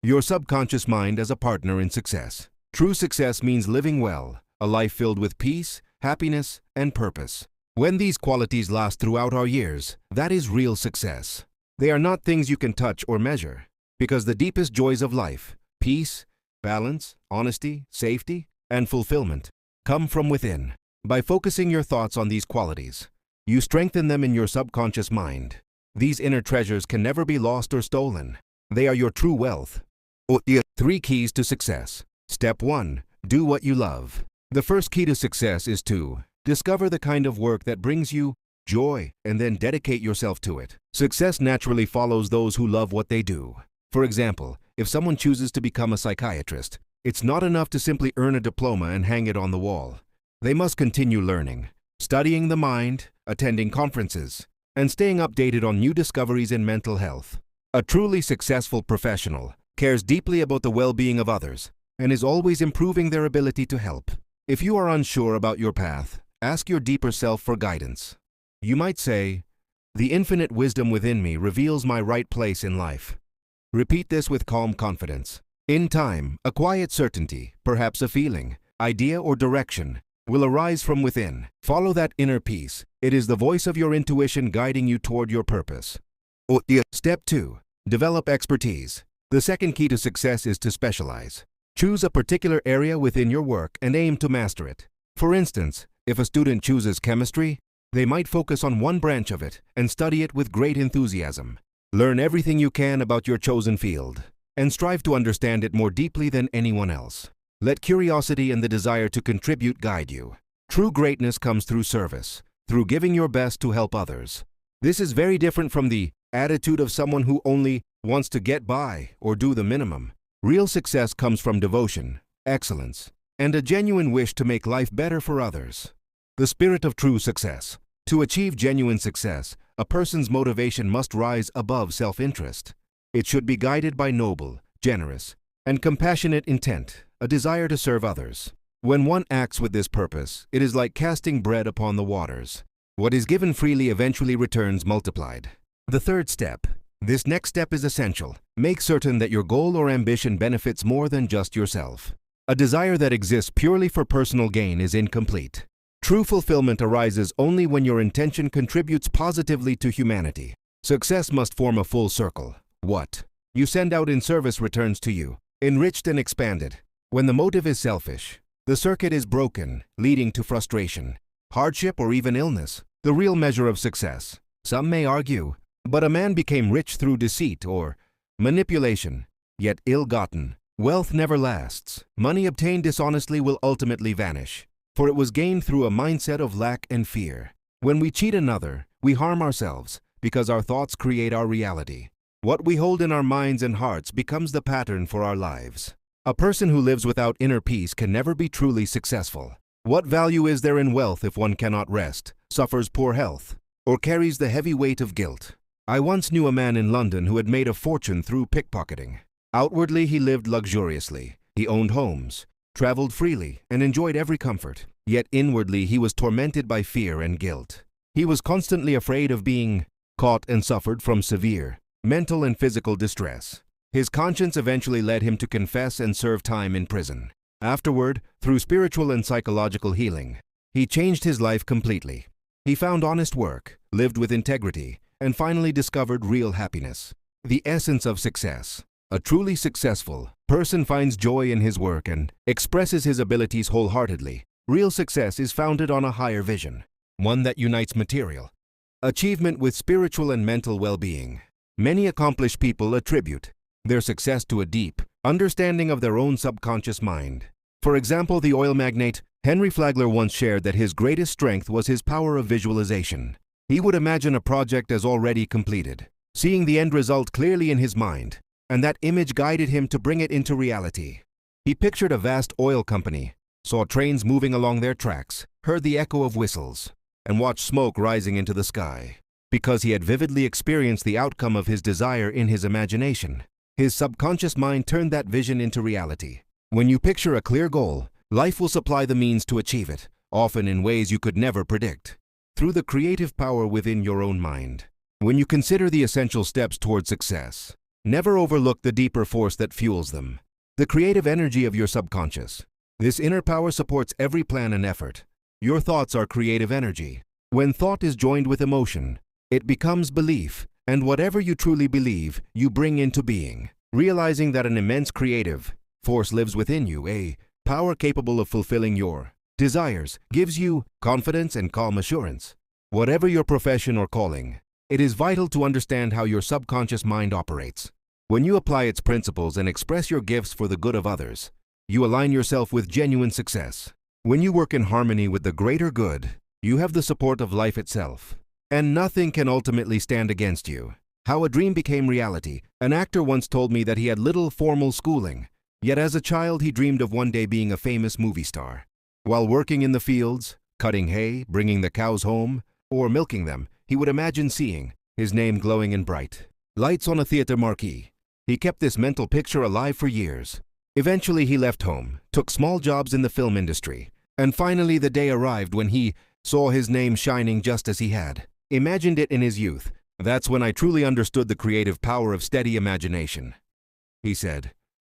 Your subconscious mind as a partner in success. True success means living well, a life filled with peace, happiness, and purpose. When these qualities last throughout our years, that is real success. They are not things you can touch or measure, because the deepest joys of life, peace, balance, honesty, safety, and fulfillment, come from within. By focusing your thoughts on these qualities, you strengthen them in your subconscious mind. These inner treasures can never be lost or stolen. They are your true wealth. 3 keys to success. Step 1. Do what you love. The first key to success is to discover the kind of work that brings you joy and then dedicate yourself to it. Success naturally follows those who love what they do. For example, if someone chooses to become a psychiatrist, it's not enough to simply earn a diploma and hang it on the wall. They must continue learning, studying the mind, attending conferences, and staying updated on new discoveries in mental health. A truly successful professional cares deeply about the well-being of others and is always improving their ability to help. If you are unsure about your path, ask your deeper self for guidance. You might say, "The infinite wisdom within me reveals my right place in life." Repeat this with calm confidence. In time, a quiet certainty, perhaps a feeling, idea, or direction, will arise from within. Follow that inner peace. It is the voice of your intuition guiding you toward your purpose. Step 2. Develop expertise. The second key to success is to specialize. Choose a particular area within your work and aim to master it. For instance, if a student chooses chemistry, they might focus on one branch of it and study it with great enthusiasm. Learn everything you can about your chosen field and strive to understand it more deeply than anyone else. Let curiosity and the desire to contribute guide you. True greatness comes through service, through giving your best to help others. This is very different from the attitude of someone who only wants to get by or do the minimum. Real success comes from devotion, excellence, and a genuine wish to make life better for others. The spirit of true success. To achieve genuine success, a person's motivation must rise above self-interest. It should be guided by noble, generous, and compassionate intent, a desire to serve others. When one acts with this purpose, it is like casting bread upon the waters. What is given freely eventually returns multiplied. The third step. This next step is essential. Make certain that your goal or ambition benefits more than just yourself. A desire that exists purely for personal gain is incomplete. True fulfillment arises only when your intention contributes positively to humanity. Success must form a full circle. What you send out in service returns to you, enriched and expanded. When the motive is selfish, the circuit is broken, leading to frustration, hardship, or even illness. The real measure of success, some may argue, but a man became rich through deceit or manipulation, yet ill-gotten. Wealth never lasts. Money obtained dishonestly will ultimately vanish, for it was gained through a mindset of lack and fear. When we cheat another, we harm ourselves, because our thoughts create our reality. What we hold in our minds and hearts becomes the pattern for our lives. A person who lives without inner peace can never be truly successful. What value is there in wealth if one cannot rest, suffers poor health, or carries the heavy weight of guilt? I once knew a man in London who had made a fortune through pickpocketing. Outwardly, he lived luxuriously. He owned homes, traveled freely, and enjoyed every comfort. Yet inwardly, he was tormented by fear and guilt. He was constantly afraid of being caught and suffered from severe mental and physical distress. His conscience eventually led him to confess and serve time in prison. Afterward, through spiritual and psychological healing, he changed his life completely. He found honest work, lived with integrity, and finally discovered real happiness. The essence of success. A truly successful person finds joy in his work and expresses his abilities wholeheartedly. Real success is founded on a higher vision, one that unites material achievement with spiritual and mental well-being. Many accomplished people attribute their success to a deep understanding of their own subconscious mind. For example, the oil magnate Henry Flagler once shared that his greatest strength was his power of visualization. He would imagine a project as already completed, seeing the end result clearly in his mind, and that image guided him to bring it into reality. He pictured a vast oil company, saw trains moving along their tracks, heard the echo of whistles, and watched smoke rising into the sky. Because he had vividly experienced the outcome of his desire in his imagination, his subconscious mind turned that vision into reality. When you picture a clear goal, life will supply the means to achieve it, often in ways you could never predict, through the creative power within your own mind. When you consider the essential steps toward success, Never overlook the deeper force that fuels them. The creative energy of your subconscious. This inner power supports every plan and effort. Your thoughts are creative energy. When thought is joined with emotion, it becomes belief, and whatever you truly believe, you bring into being. Realizing that an immense creative force lives within you, a power capable of fulfilling your desires, gives you confidence and calm assurance. Whatever your profession or calling, it is vital to understand how your subconscious mind operates. When you apply its principles and express your gifts for the good of others, you align yourself with genuine success. When you work in harmony with the greater good, you have the support of life itself, and nothing can ultimately stand against you. How a dream became reality. An actor once told me that he had little formal schooling, yet as a child he dreamed of one day being a famous movie star. While working in the fields, cutting hay, bringing the cows home, or milking them, he would imagine seeing his name glowing in bright lights on a theater marquee. He kept this mental picture alive for years. Eventually he left home, took small jobs in the film industry, and finally the day arrived when he saw his name shining just as he had imagined it in his youth. That's when I truly understood the creative power of steady imagination. He said,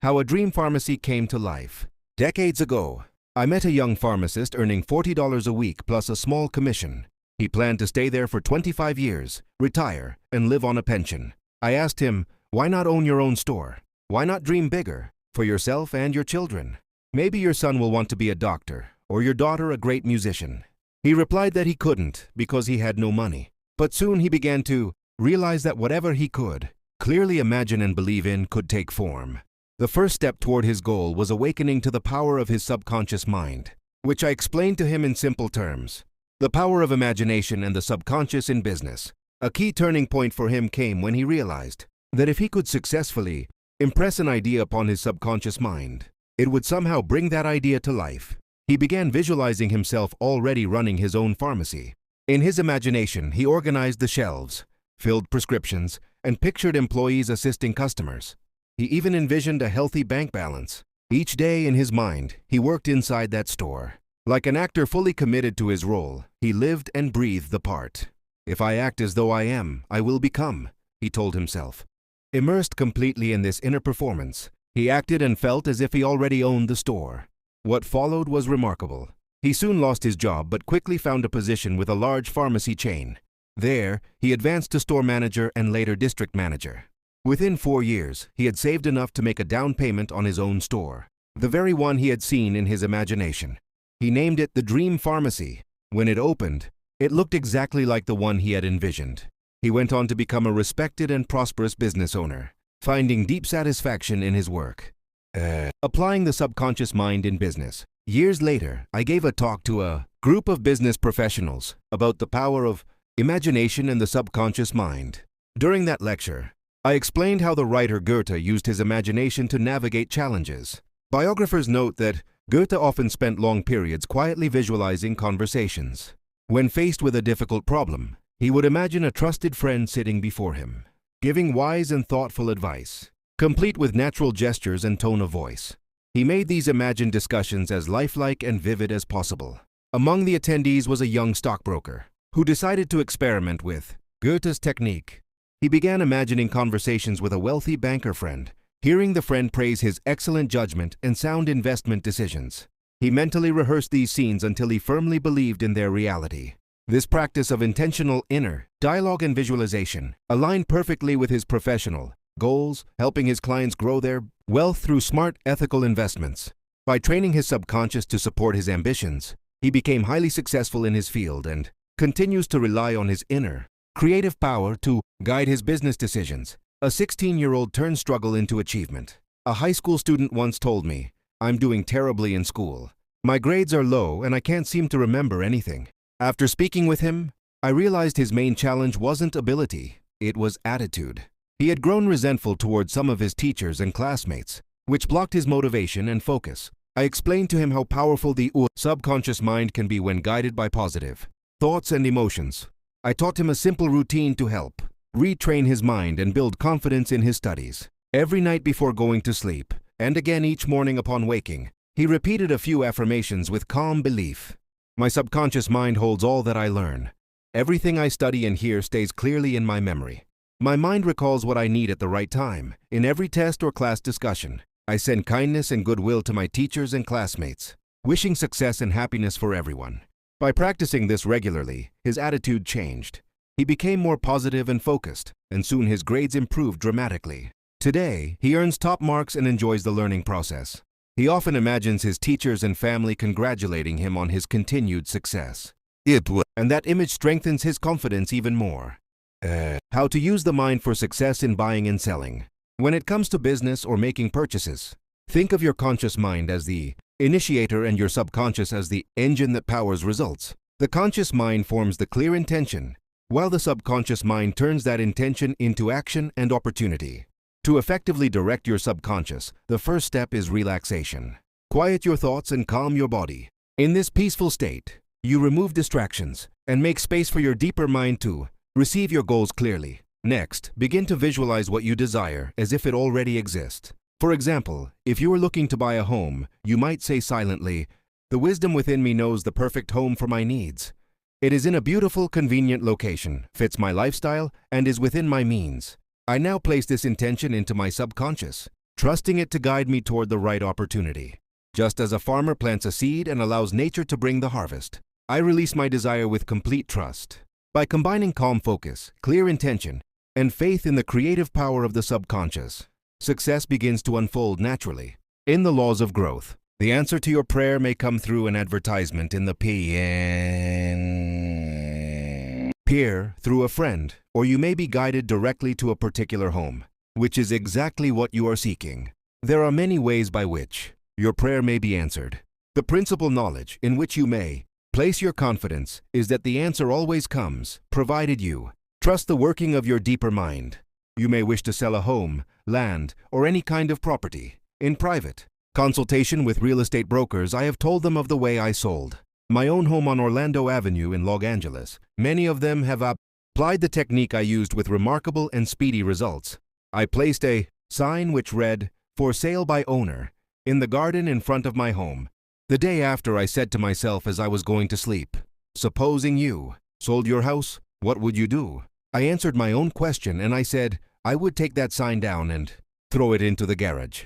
how a dream pharmacy came to life. Decades ago, I met a young pharmacist earning $40 a week plus a small commission. He planned to stay there for 25 years, retire, and live on a pension. I asked him, why not own your own store? Why not dream bigger, for yourself and your children? Maybe your son will want to be a doctor, or your daughter a great musician. He replied that he couldn't because he had no money. But soon he began to realize that whatever he could clearly imagine and believe in could take form. The first step toward his goal was awakening to the power of his subconscious mind, which I explained to him in simple terms. The power of imagination and the subconscious in business. A key turning point for him came when he realized that if he could successfully impress an idea upon his subconscious mind, it would somehow bring that idea to life. He began visualizing himself already running his own pharmacy. In his imagination, he organized the shelves, filled prescriptions, and pictured employees assisting customers. He even envisioned a healthy bank balance. Each day in his mind, he worked inside that store. Like an actor fully committed to his role, he lived and breathed the part. If I act as though I am, I will become, he told himself. Immersed completely in this inner performance, he acted and felt as if he already owned the store. What followed was remarkable. He soon lost his job but quickly found a position with a large pharmacy chain. There, he advanced to store manager and later district manager. Within 4 years, he had saved enough to make a down payment on his own store, the very one he had seen in his imagination. He named it the Dream Pharmacy. When it opened, it looked exactly like the one he had envisioned. He went on to become a respected and prosperous business owner, finding deep satisfaction in his work. Applying the subconscious mind in business. Years later, I gave a talk to a group of business professionals about the power of imagination and the subconscious mind. During that lecture, I explained how the writer Goethe used his imagination to navigate challenges. Biographers note that Goethe often spent long periods quietly visualizing conversations. When faced with a difficult problem, he would imagine a trusted friend sitting before him, giving wise and thoughtful advice, complete with natural gestures and tone of voice. He made these imagined discussions as lifelike and vivid as possible. Among the attendees was a young stockbroker who decided to experiment with Goethe's technique. He began imagining conversations with a wealthy banker friend, hearing the friend praise his excellent judgment and sound investment decisions. He mentally rehearsed these scenes until he firmly believed in their reality. This practice of intentional inner dialogue and visualization aligned perfectly with his professional goals, helping his clients grow their wealth through smart, ethical investments. By training his subconscious to support his ambitions, he became highly successful in his field and continues to rely on his inner creative power to guide his business decisions. A 16-year-old turned struggle into achievement. A high school student once told me, "I'm doing terribly in school. My grades are low and I can't seem to remember anything." After speaking with him, I realized his main challenge wasn't ability, it was attitude. He had grown resentful towards some of his teachers and classmates, which blocked his motivation and focus. I explained to him how powerful the subconscious mind can be when guided by positive thoughts and emotions. I taught him a simple routine to help retrain his mind and build confidence in his studies. Every night before going to sleep, and again each morning upon waking, he repeated a few affirmations with calm belief. My subconscious mind holds all that I learn. Everything I study and hear stays clearly in my memory. My mind recalls what I need at the right time. In every test or class discussion, I send kindness and goodwill to my teachers and classmates, wishing success and happiness for everyone. By practicing this regularly, his attitude changed. He became more positive and focused, and soon his grades improved dramatically. Today, he earns top marks and enjoys the learning process. He often imagines his teachers and family congratulating him on his continued success. And that image strengthens his confidence even more. How to use the mind for success in buying and selling. When it comes to business or making purchases, think of your conscious mind as the initiator and your subconscious as the engine that powers results. The conscious mind forms the clear intention, while the subconscious mind turns that intention into action and opportunity. To effectively direct your subconscious, the first step is relaxation. Quiet your thoughts and calm your body. In this peaceful state, you remove distractions and make space for your deeper mind to receive your goals clearly. Next, begin to visualize what you desire as if it already exists. For example, if you are looking to buy a home, you might say silently, "The wisdom within me knows the perfect home for my needs. It is in a beautiful, convenient location, fits my lifestyle, and is within my means. I now place this intention into my subconscious, trusting it to guide me toward the right opportunity. Just as a farmer plants a seed and allows nature to bring the harvest, I release my desire with complete trust." By combining calm focus, clear intention, and faith in the creative power of the subconscious, success begins to unfold naturally. In the laws of growth, the answer to your prayer may come through an advertisement in the peer through a friend, or you may be guided directly to a particular home, which is exactly what you are seeking. There are many ways by which your prayer may be answered. The principal knowledge in which you may place your confidence is that the answer always comes, provided you trust the working of your deeper mind. You may wish to sell a home, land, or any kind of property. In private consultation with real estate brokers, I have told them of the way I sold my own home on Orlando Avenue in Los Angeles. Many of them have applied the technique I used with remarkable and speedy results. I placed a sign which read, "For sale by owner," in the garden in front of my home. The day after, I said to myself as I was going to sleep, "Supposing you sold your house, what would you do?" I answered my own question and I said, I would take that sign down and throw it into the garage.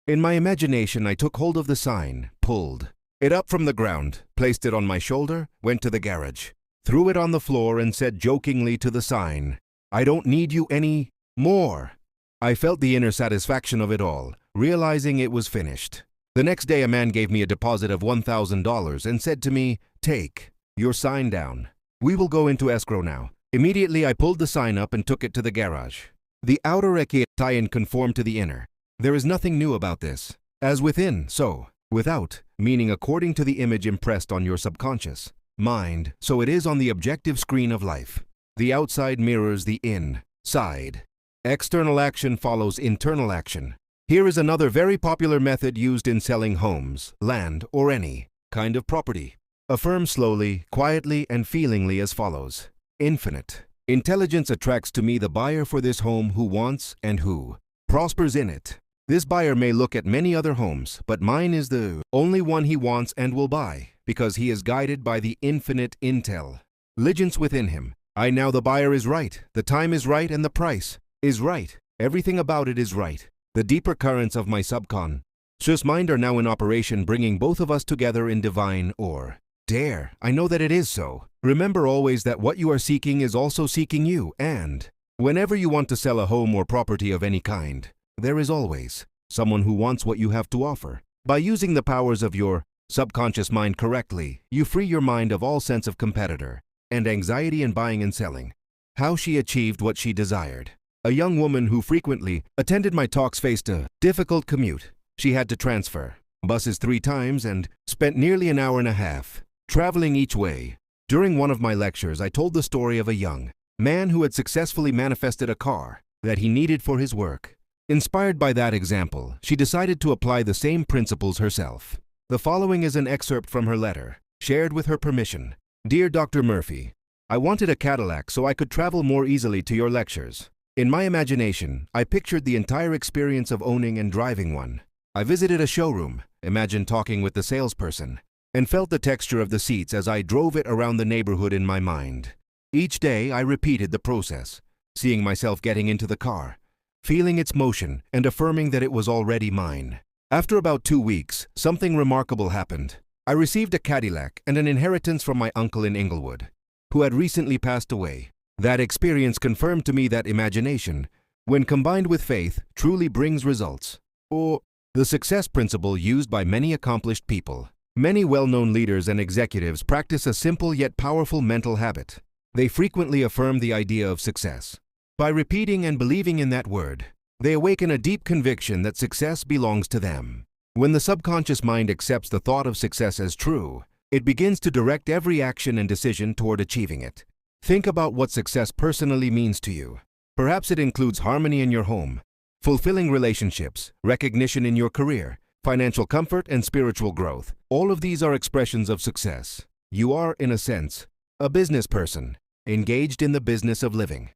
In my imagination, I took hold of the sign, pulled it up from the ground, placed it on my shoulder, went to the garage, threw it on the floor and said jokingly to the sign, "I don't need you any more." I felt the inner satisfaction of it all, realizing it was finished. The next day, a man gave me a deposit of $1,000 and said to me, "Take your sign down. We will go into escrow now." Immediately, I pulled the sign up and took it to the garage. The outer tie-in conformed to the inner. There is nothing new about this. As within, so without, meaning according to the image impressed on your subconscious mind, so it is on the objective screen of life. The outside mirrors the inside. External action follows internal action. Here is another very popular method used in selling homes, land, or any kind of property. Affirm slowly, quietly, and feelingly as follows. Infinite intelligence attracts to me the buyer for this home who wants and who prospers in it. This buyer may look at many other homes, but mine is the only one he wants and will buy, because he is guided by the infinite intelligence within him. I now the buyer is right, the time is right, and the price is right. Everything about it is right. The deeper currents of my subconscious mind are now in operation, bringing both of us together in divine or dare. I know that it is so. Remember always that what you are seeking is also seeking you, and whenever you want to sell a home or property of any kind, there is always someone who wants what you have to offer. By using the powers of your subconscious mind correctly, you free your mind of all sense of competitor and anxiety in buying and selling. How she achieved what she desired. A young woman who frequently attended my talks faced a difficult commute. She had to transfer buses 3 times and spent nearly an hour and a half traveling each way. During one of my lectures, I told the story of a young man who had successfully manifested a car that he needed for his work. Inspired by that example, she decided to apply the same principles herself. The following is an excerpt from her letter, shared with her permission. Dear Dr. Murphy, I wanted a Cadillac so I could travel more easily to your lectures. In my imagination, I pictured the entire experience of owning and driving one. I visited a showroom, imagined talking with the salesperson, and felt the texture of the seats as I drove it around the neighborhood in my mind. Each day, I repeated the process, seeing myself getting into the car, feeling its motion, and affirming that it was already mine. After about 2 weeks, something remarkable happened. I received a Cadillac and an inheritance from my uncle in Inglewood, who had recently passed away. That experience confirmed to me that imagination, when combined with faith, truly brings results. Or the success principle used by many accomplished people. Many well-known leaders and executives practice a simple yet powerful mental habit. They frequently affirm the idea of success. By repeating and believing in that word, they awaken a deep conviction that success belongs to them. When the subconscious mind accepts the thought of success as true, it begins to direct every action and decision toward achieving it. Think about what success personally means to you. Perhaps it includes harmony in your home, fulfilling relationships, recognition in your career, financial comfort, and spiritual growth. All of these are expressions of success. You are, in a sense, a business person, engaged in the business of living.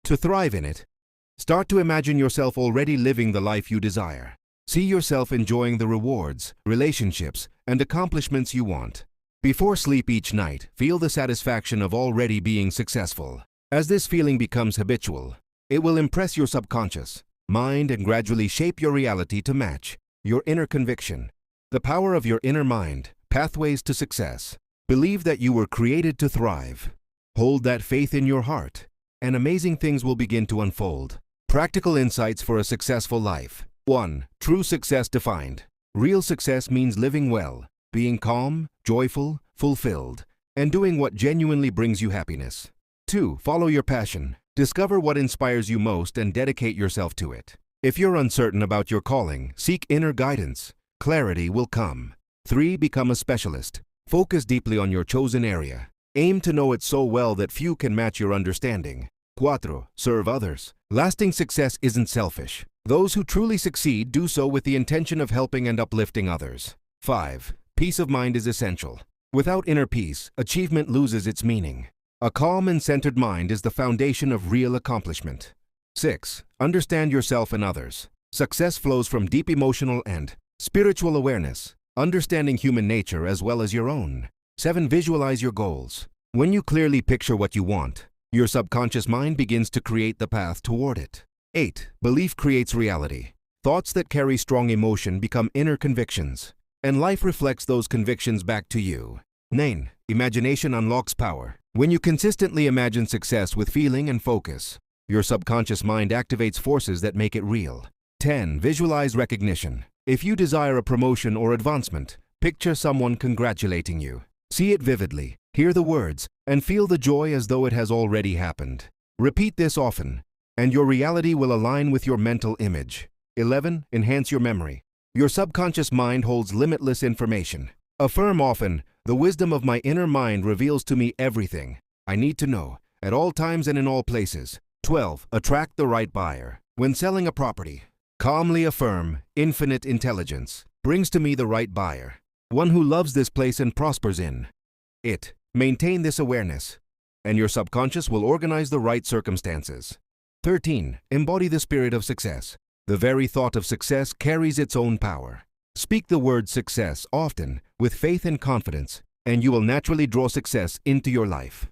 To thrive in it, start to imagine yourself already living the life you desire. See yourself enjoying the rewards, relationships, and accomplishments you want. Before sleep each night, feel the satisfaction of already being successful. As this feeling becomes habitual, it will impress your subconscious mind and gradually shape your reality to match your inner conviction. The power of your inner mind, pathways to success. Believe that you were created to thrive. Hold that faith in your heart, and amazing things will begin to unfold. Practical insights for a successful life. 1. True success defined. Real success means living well, being calm, joyful, fulfilled, and doing what genuinely brings you happiness. 2. Follow your passion. Discover what inspires you most and dedicate yourself to it. If you're uncertain about your calling, seek inner guidance. Clarity will come. 3. Become a specialist. Focus deeply on your chosen area. Aim to know it so well that few can match your understanding. 4. Serve others. Lasting success isn't selfish. Those who truly succeed do so with the intention of helping and uplifting others. 5. Peace of mind is essential. Without inner peace, achievement loses its meaning. A calm and centered mind is the foundation of real accomplishment. 6. Understand yourself and others. Success flows from deep emotional and spiritual awareness, understanding human nature as well as your own. 7. Visualize your goals. When you clearly picture what you want, your subconscious mind begins to create the path toward it. 8. Belief creates reality. Thoughts that carry strong emotion become inner convictions, and life reflects those convictions back to you. 9. Imagination unlocks power. When you consistently imagine success with feeling and focus, your subconscious mind activates forces that make it real. 10. Visualize recognition. If you desire a promotion or advancement, picture someone congratulating you. See it vividly, hear the words, and feel the joy as though it has already happened. Repeat this often, and your reality will align with your mental image. 11. Enhance your memory. Your subconscious mind holds limitless information. Affirm often, the wisdom of my inner mind reveals to me everything I need to know, at all times and in all places. 12. Attract the right buyer. When selling a property, calmly affirm, infinite intelligence brings to me the right buyer, one who loves this place and prospers in it. Maintain this awareness, and your subconscious will organize the right circumstances. 13. Embody the spirit of success. The very thought of success carries its own power. Speak the word success often with faith and confidence, and you will naturally draw success into your life.